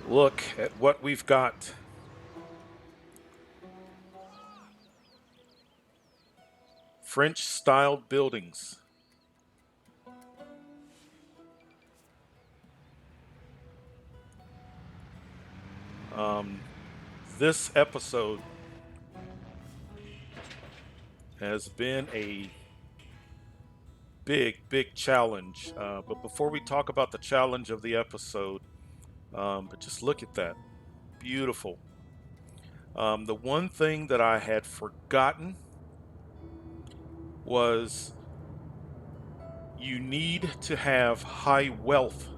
Look at what we've got. French-styled buildings. Um, this episode has been a big challenge. But before we talk about the challenge of the episode, but just look at that. Beautiful. The one thing that I had forgotten was you need to have high wealth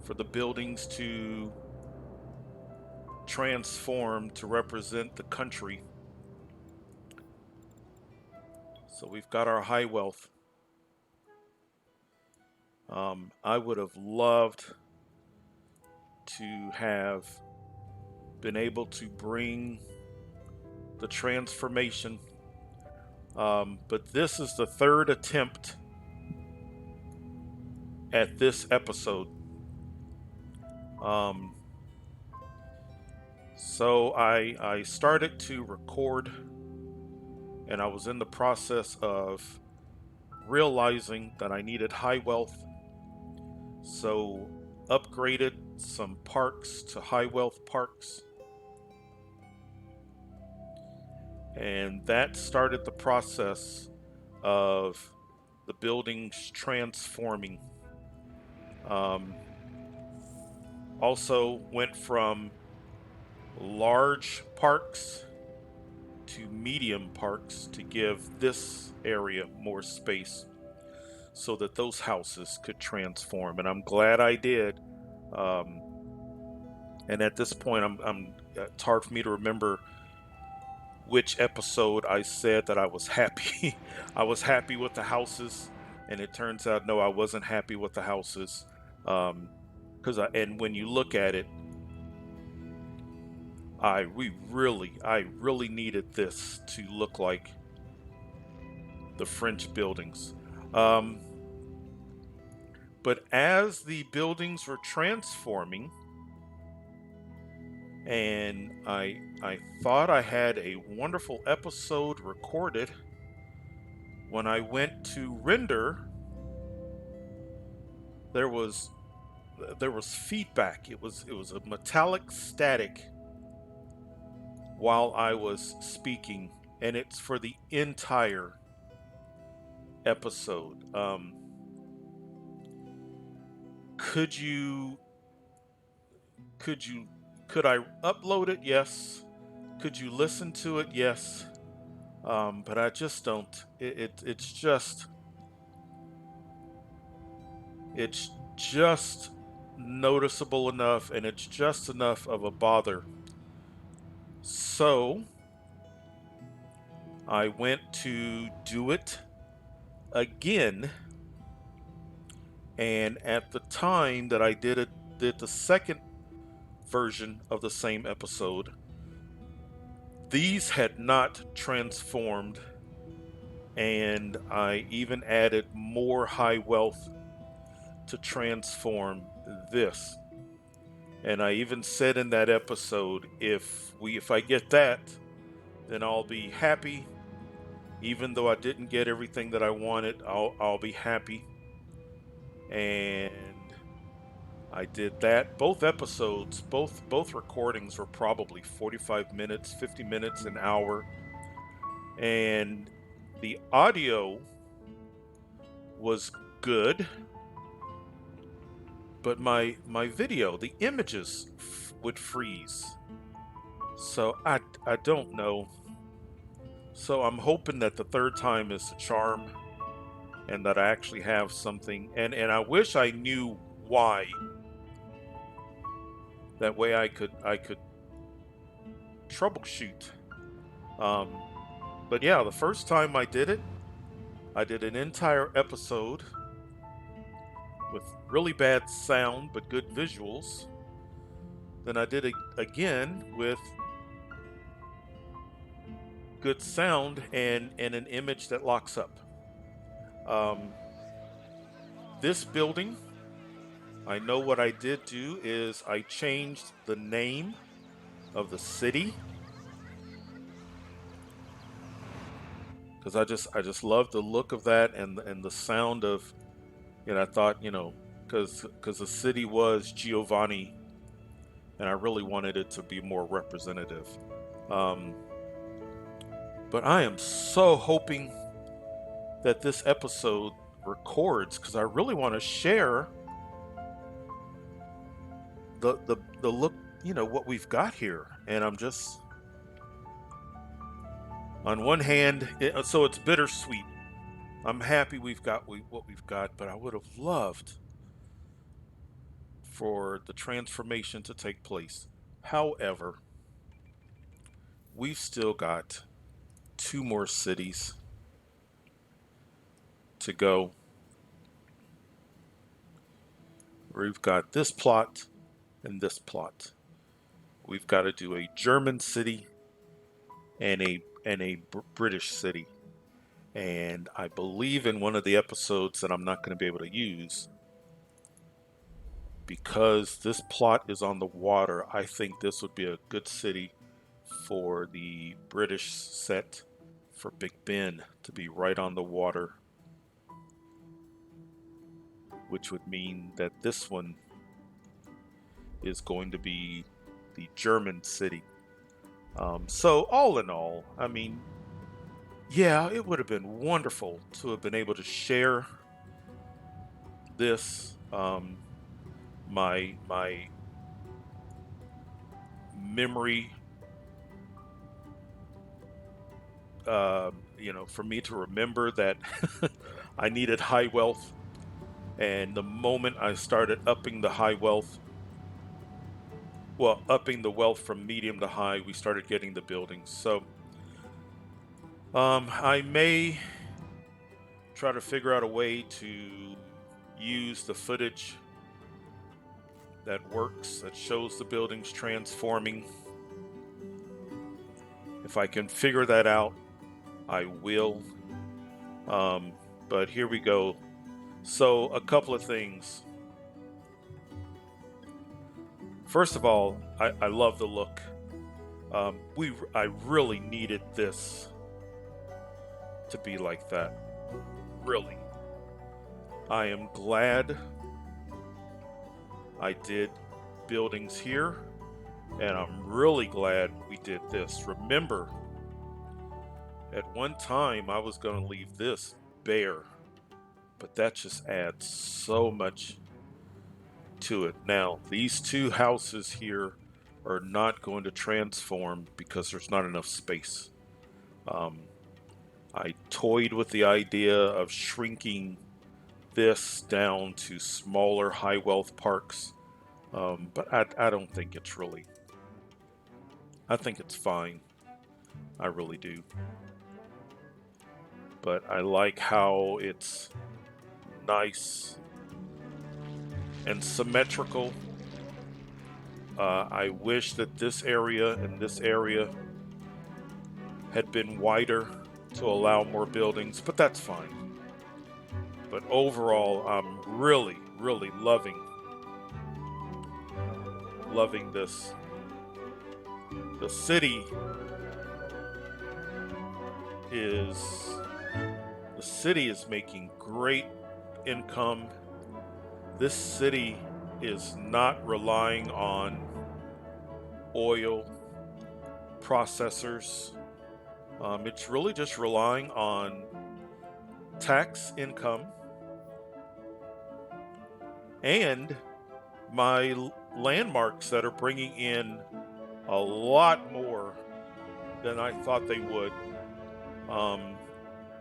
for the buildings to transform to represent the country. So we've got our high wealth. I would have loved to have been able to bring the transformation, but this is the third attempt at this episode. Um, so I started to record, and I was in the process of realizing that I needed high wealth, so upgraded some parks to high wealth parks, and that started the process of the buildings transforming. Um, Also went from large parks to medium parks to give this area more space so that those houses could transform. And I'm glad I did. Um, and at this point, it's hard for me to remember which episode I said that I was happy. I was happy with the houses, and it turns out no, I wasn't happy with the houses. Because and when you look at it, I really needed this to look like the French buildings. Um, but as the buildings were transforming, and I thought I had a wonderful episode recorded, when I went to render, there was there was feedback. It was a metallic static while I was speaking, and it's for the entire episode. Could you could you could I upload it? Yes. Could you listen to it? Yes. But I just don't. It's just noticeable enough, and it's just enough of a bother. So I went to do it again, and at the time that I did the second version of the same episode, these had not transformed, and I even added more high wealth to transform this. And I even said in that episode, if I get that, then I'll be happy. Even though I didn't get everything that I wanted, I'll be happy. And I did that. Both episodes, both recordings were probably 45 minutes, 50 minutes, an hour. And the audio was good, but my video, the images would freeze. So I don't know. So I'm hoping that the third time is the charm, and that I actually have something. And I wish I knew why. That way I could troubleshoot. Um, but yeah, the first time I did it, I did an entire episode with really bad sound but good visuals. Then I did it again with good sound and an image that locks up. Um, this building I know what I did do is I changed the name of the city because I just love the look of that and the sound of, I thought, because the city was Giovanni, and I really wanted it to be more representative. Um, but I am so hoping that this episode records because I really want to share the look, what we've got here. And I'm just, on one hand, so it's bittersweet. I'm happy we've got what we've got, but I would have loved for the transformation to take place. However, we've still got two more cities to go. We've got this plot and this plot. We've got to do a German city and a British city. And I believe in one of the episodes that I'm not going to be able to use because this plot is on the water. I think this would be a good city for the British set for Big Ben to be right on the water, which would mean that this one is going to be the German city. So all in all, I mean, yeah, it would have been wonderful to have been able to share this. My memory, for me to remember that I needed high wealth, and the moment I started upping the high wealth, well, upping the wealth from medium to high, we started getting the buildings. So, I may try to figure out a way to use the footage that works, that shows the buildings transforming. If I can figure that out, I will. But here we go. So, a couple of things. First of all, I love the look. I really needed this to be like that. Really. I am glad I did buildings here, and I'm really glad we did this. Remember, at one time I was going to leave this bare, but that just adds so much to it. Now, these two houses here are not going to transform because there's not enough space. Um, I toyed with the idea of shrinking this down to smaller high wealth parks, but I don't think it's really. I think it's fine. I really do. But I like how it's nice and symmetrical. I wish that this area and this area had been wider to allow more buildings, but that's fine. But overall, I'm really, really loving this. The city is the city is making great income. This city is not relying on oil processors. It's really just relying on tax income and my landmarks that are bringing in a lot more than I thought they would. Um,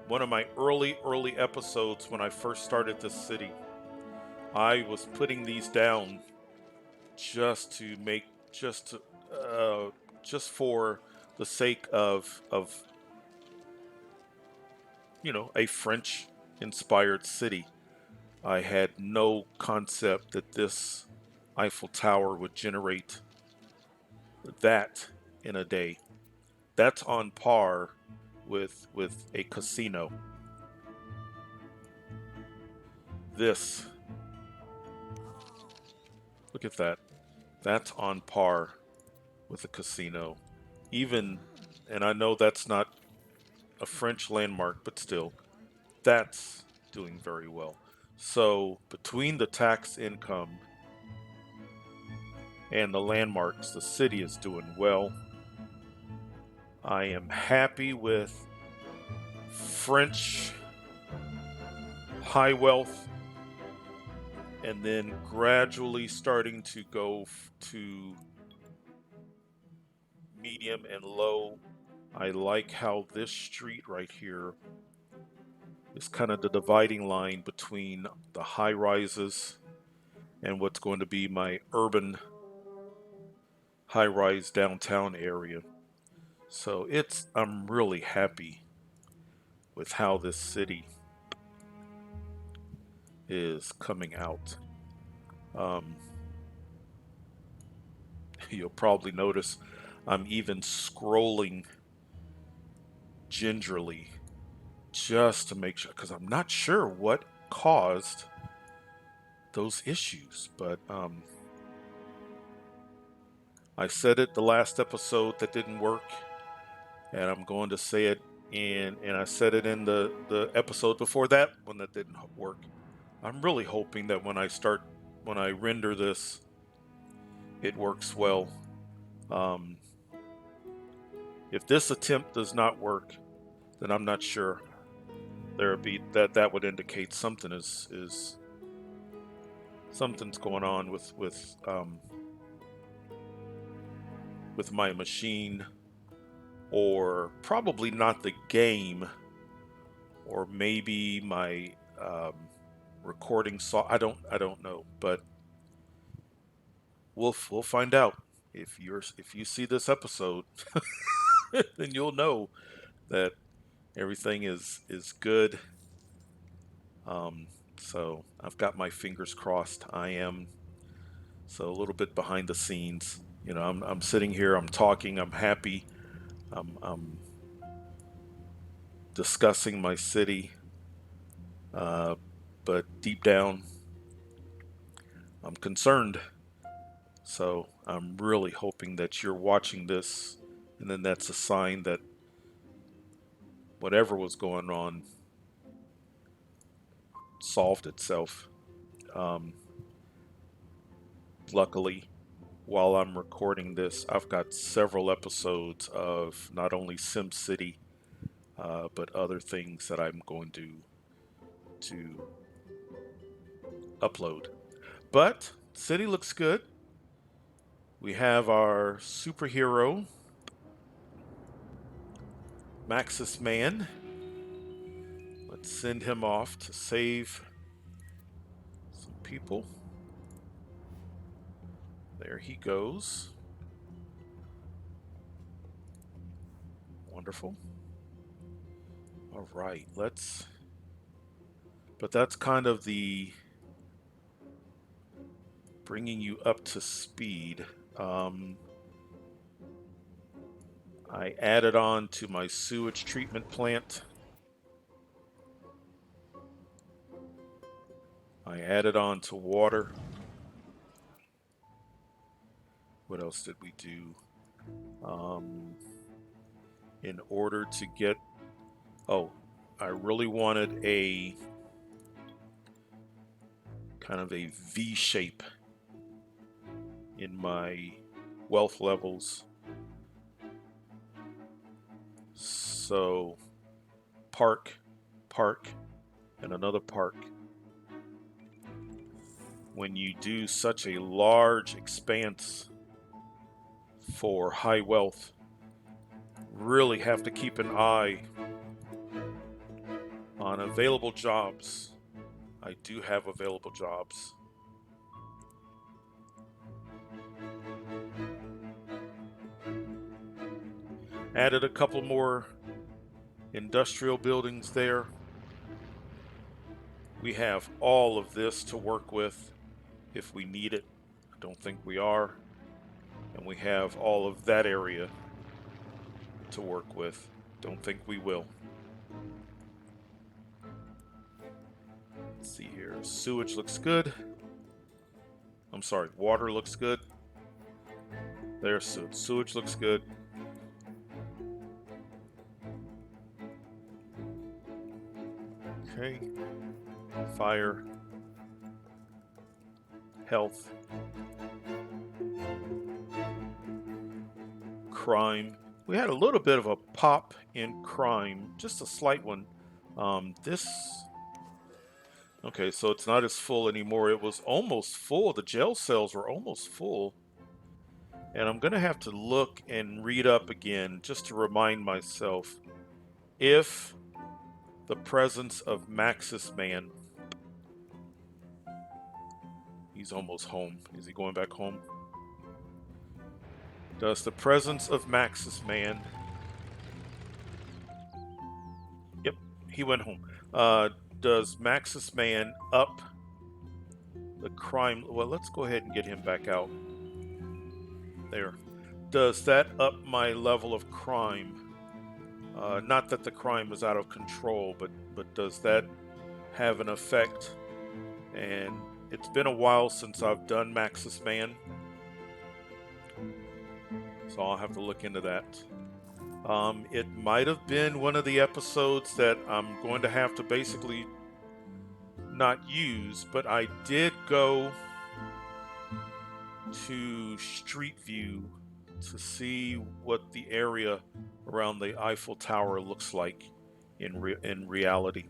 One of my early episodes when I first started this city, I was putting these down just to make just to, just for the sake of a French inspired city. I had no concept that this Eiffel Tower would generate that in a day. That's on par with a casino. This Look at that. That's on par with a casino. Even, and I know that's not a French landmark, but still, that's doing very well. So between the tax income and the landmarks, the city is doing well. I am happy with French high wealth and then gradually starting to go to medium and low. I like how this street right here is kind of the dividing line between the high rises and what's going to be my urban high rise downtown area. So I'm really happy with how this city is coming out. Um, you'll probably notice I'm even scrolling gingerly just to make sure, because I'm not sure what caused those issues. But I said it the last episode that didn't work, and I'm going to say it and I said it in the episode before that one that didn't work. I'm really hoping that when I render this, it works well. Um, if this attempt does not work, then I'm not sure. That would indicate something's going on with my machine, or probably not the game, or maybe my recording I don't know, but we'll find out. If you see this episode, then you'll know that everything is good. Um, so I've got my fingers crossed. I am so a little bit behind the scenes. You know, I'm sitting here, I'm talking, I'm happy, I'm discussing my city, uh, but deep down, I'm concerned. So I'm really hoping that you're watching this, and then that's a sign that whatever was going on solved itself. Um, Luckily, while I'm recording this, I've got several episodes of not only SimCity, but other things that I'm going to upload. But city looks good. We have our superhero, Maxis Man. Let's send him off to save some people. There he goes. Wonderful. All right, but that's kind of the bringing you up to speed. Um, I added on to my sewage treatment plant. I added on to water. What else did we do? In order to get, oh, I really wanted a kind of a V shape in my wealth levels. So park, park, and another park. When you do such a large expanse for high wealth, really have to keep an eye on available jobs. I do have available jobs. Added a couple more industrial buildings there. We have all of this to work with if we need it. I don't think we are. And we have all of that area to work with. Don't think we will. Let's see here. Sewage looks good. I'm sorry, water looks good. There's sewage. Sewage looks good. Okay. Fire. Health. Crime. We had a little bit of a pop in crime, just a slight one. This. Okay, so it's not as full anymore. It was almost full. The jail cells were almost full. And I'm going to have to look and read up again just to remind myself if the presence of Maxis Man. He's almost home. Is he going back home? Does the presence of Maxis Man. Yep, he went home. Does Maxis Man up the crime? Well, let's go ahead and get him back out. There. Does that up my level of crime? Not that the crime is out of control, but does that have an effect? And it's been a while since I've done Maxis Man, so I'll have to look into that. It might have been one of the episodes that I'm going to have to basically not use, but I did go to Street View to see what the area around the Eiffel Tower looks like in reality.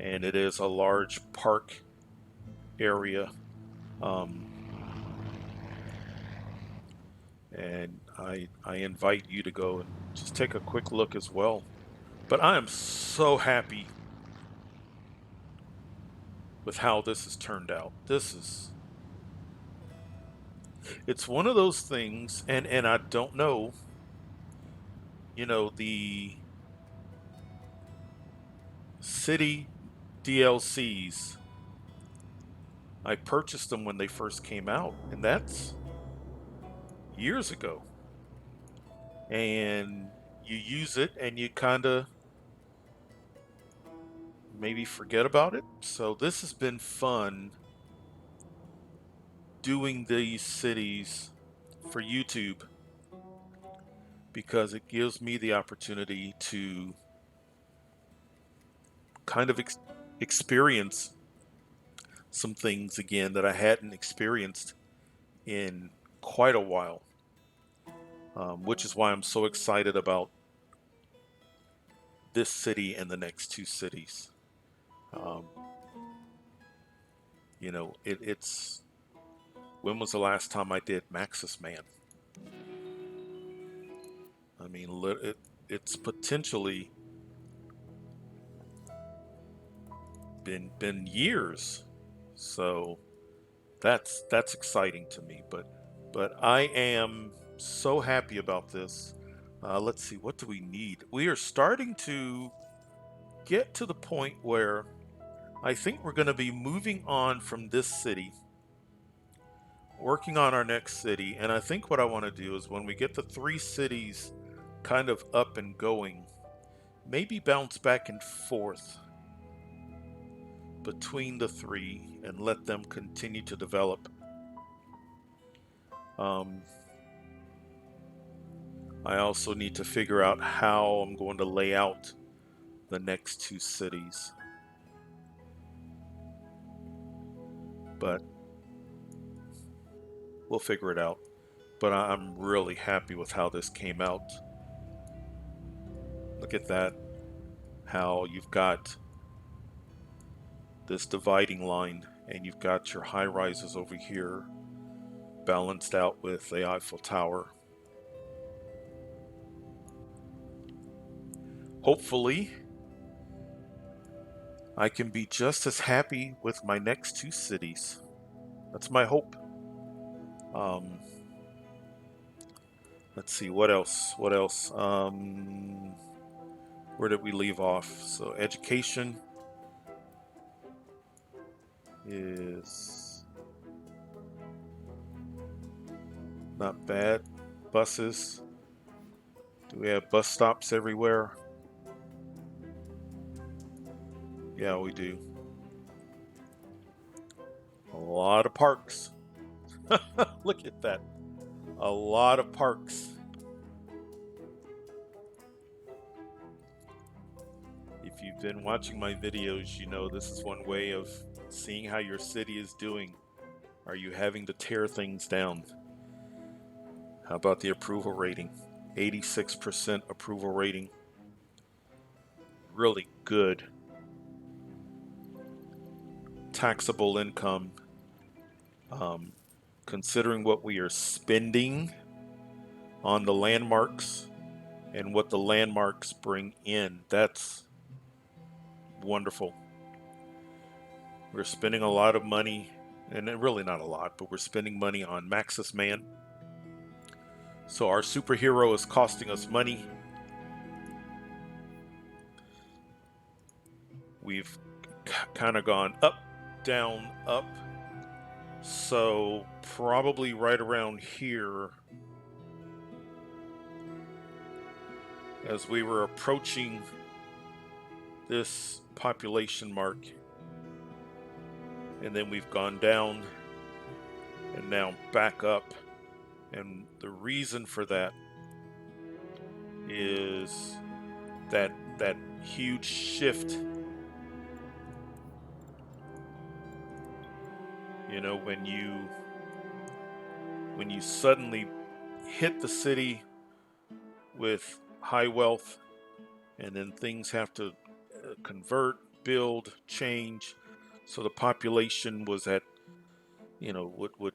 And it is a large park area. And I invite you to go and just take a quick look as well. But I am so happy with how this has turned out. It's one of those things, and I don't know, the city DLCs, I purchased them when they first came out, and that's years ago. And you use it and you kind of maybe forget about it. So this has been fun doing these cities for YouTube because it gives me the opportunity to kind of experience some things again that I hadn't experienced in quite a while, which is why I'm so excited about this city and the next two cities. It's when was the last time I did Maxis Man? I mean, it's potentially been years, so that's exciting to me. But I am so happy about this. Let's see, what do we need? We are starting to get to the point where I think we're going to be moving on from this city, working on our next city. And I think what I want to do is when we get the three cities kind of up and going, maybe bounce back and forth between the three and let them continue to develop. I also need to figure out how I'm going to lay out the next two cities. But we'll figure it out. But I'm really happy with how this came out. Look at that. How you've got this dividing line and you've got your high rises over here balanced out with the Eiffel Tower. Hopefully, I can be just as happy with my next two cities. That's my hope. Let's see, what else? Where did we leave off? So education is not bad. Buses. Do we have bus stops everywhere? Yeah, we do. A lot of parks. Look at that. A lot of parks. If you've been watching my videos, you know this is one way of seeing how your city is doing. Are you having to tear things down? How about the approval rating? 86% approval rating. Really good. Taxable income. Considering what we are spending on the landmarks and what the landmarks bring in, that's wonderful. We're spending a lot of money, and really not a lot, but we're spending money on Maxis Man. So our superhero is costing us money. We've kind of gone up, down, up. So probably right around here, as we were approaching this population mark, and then we've gone down and now back up. And the reason for that is that huge shift. You know, when you suddenly hit the city with high wealth, and then things have to convert, build, change. So the population was at, would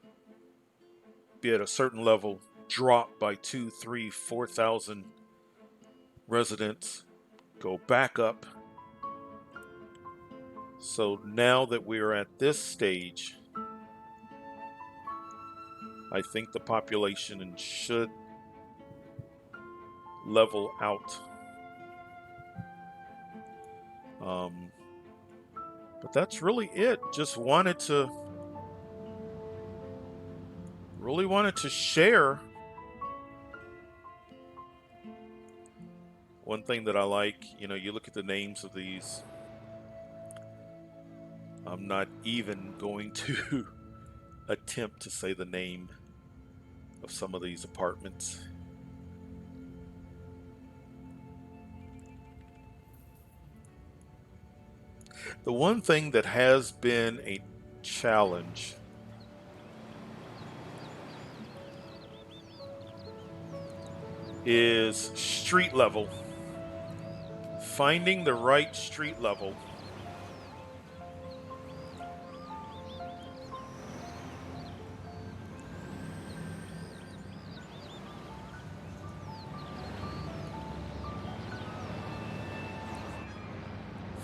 be at a certain level, drop by 2, 3, 4,000 residents, go back up. So now that we are at this stage, I think the population should level out. But that's really it. Just really wanted to share. One thing that I like, you look at the names of these. I'm not even going to attempt to say the name of some of these apartments. The one thing that has been a challenge is street level. Finding the right street level.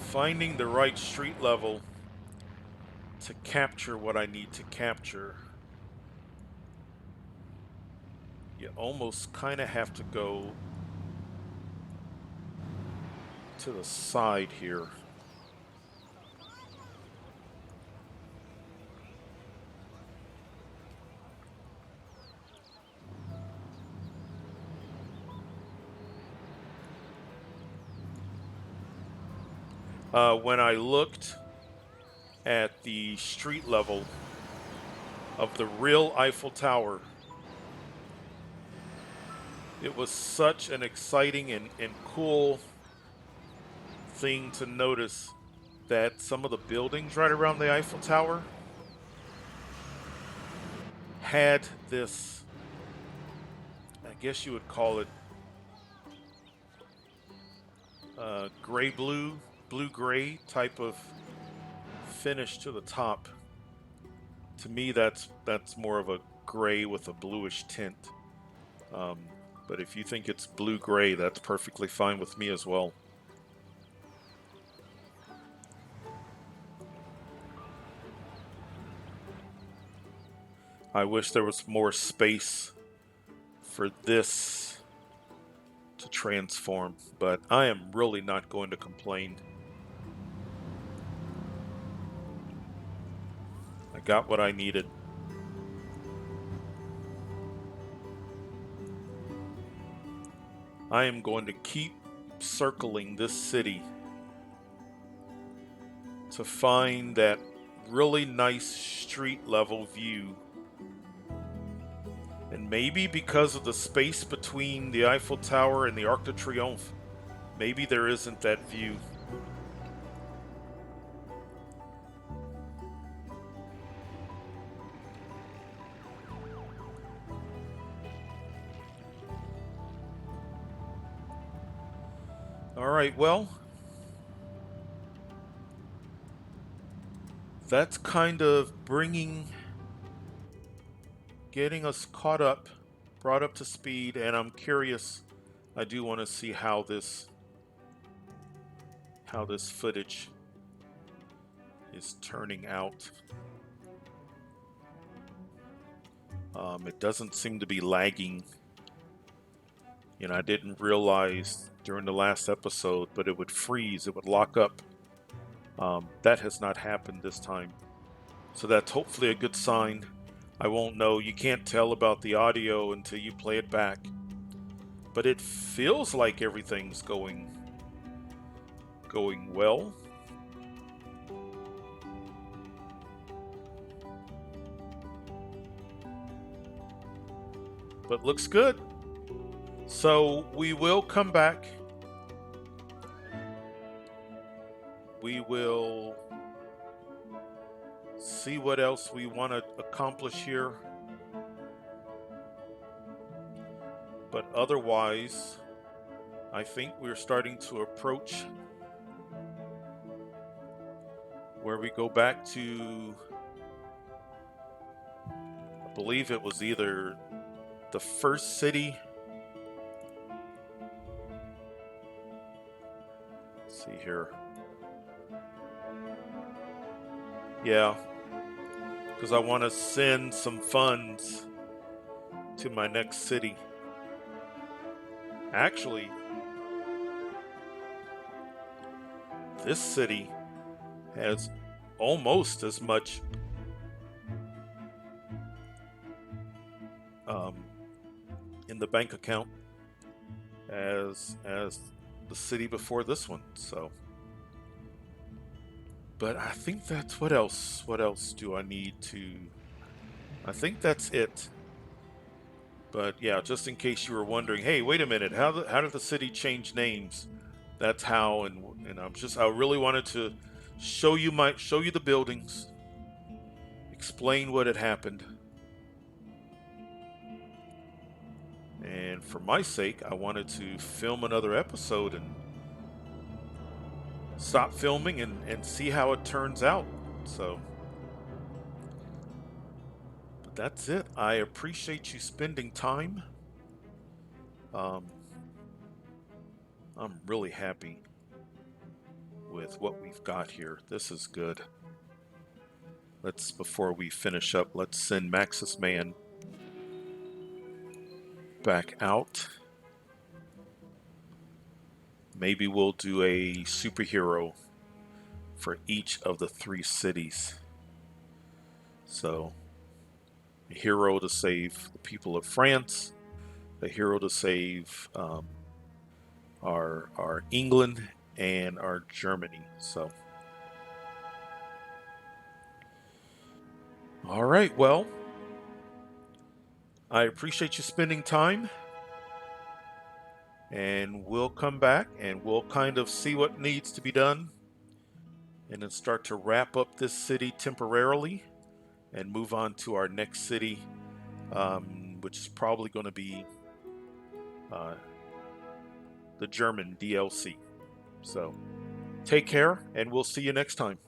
Finding the right street level to capture what I need to capture. You almost kind of have to go to the side here. When I looked at the street level of the real Eiffel Tower, it was such an exciting and cool thing to notice that some of the buildings right around the Eiffel Tower had this, I guess you would call it gray blue, blue gray type of finish to the top. To me, that's more of a gray with a bluish tint. But if you think it's blue gray, that's perfectly fine with me as well. I wish there was more space for this to transform, but I am really not going to complain. I got what I needed. I am going to keep circling this city to find that really nice street level view And maybe because of the space between the Eiffel Tower and the Arc de Triomphe, maybe there isn't that view. All right, well, that's kind of getting us caught up, brought up to speed, and I'm curious. I do want to see how this footage is turning out. It doesn't seem to be lagging. You know, I didn't realize during the last episode, but it would freeze, it would lock up. That has not happened this time. So that's hopefully a good sign. I won't know. You can't tell about the audio until you play it back. But it feels like everything's going well. But looks good. So we will come back. We will see what else we want to accomplish here. But otherwise, I think we're starting to approach where we go back to, I believe it was either the first city. Let's see here. Yeah, because I want to send some funds to my next city. Actually, this city has almost as much in the bank account as the city before this one. So, but I think that's what else do I need to? I think that's it. But yeah, just in case you were wondering, hey, wait a minute, how did the city change names? That's how, and I really wanted to show you the buildings, explain what had happened. And for my sake, I wanted to film another episode and stop filming and see how it turns out. So, but that's it. I appreciate you spending time. I'm really happy with what we've got here. This is good. Before we finish up, let's send Maxis Man back out. Maybe we'll do a superhero for each of the 3 cities. So, a hero to save the people of France, a hero to save our England and our Germany. So, all right, well, I appreciate you spending time, and we'll come back and we'll kind of see what needs to be done and then start to wrap up this city temporarily and move on to our next city, which is probably going to be the German DLC. So take care, and we'll see you next time.